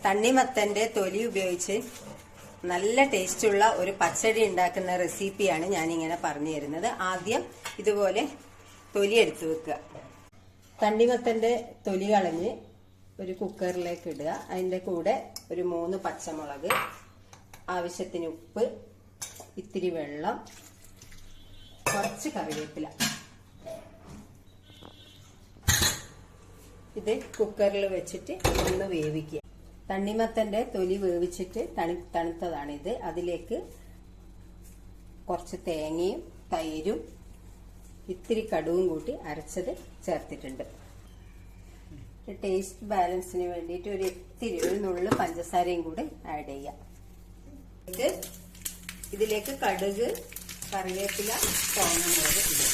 തണ്ണിമത്തന്റെ തൊലി ഉപയോഗിച്ച് നല്ല ടേസ്റ്റുള്ള ഒരു പച്ചടി ഉണ്ടാക്കുന്ന റെസിപ്പിയാണ് ഞാനിങ്ങനെ പറഞ്ഞു തരുന്നത്. ആദ്യം ഇതുപോലെ തൊലി എടുത്തു വെക്കുക. തണ്ണിമത്തന്റെ തൊലി കളഞ്ഞ് ഒരു കുക്കറിലേക്ക് ഇടുക. അതിന്റെ കൂടെ ഒരു 3 പച്ചമുളക്, ആവശ്യത്തിന് ഉപ്പ്, ഇത്തിരി വെള്ളം, കുറച്ച് കറിവേപ്പില. ഇത് കുക്കറിൽ വെച്ചിട്ട് ഒന്ന് വേവിക്കുക. തണ്ണിമത്തന്റെ തൊലി വേവിച്ചിട്ട് തണുത്തതാണിത്. അതിലേക്ക് കുറച്ച് തേങ്ങയും തൈരും ഇത്തിരി കടുവും കൂട്ടി അരച്ചത് ചേർത്തിട്ടുണ്ട്. ടേസ്റ്റ് ബാലൻസിന് വേണ്ടിയിട്ട് ഒരു നുള്ളു പഞ്ചസാരയും കൂടി ആഡ് ചെയ്യാം. ഇതിലേക്ക് കടുക്, കറിവേപ്പില, ചോന്നമുളക് ഇടും.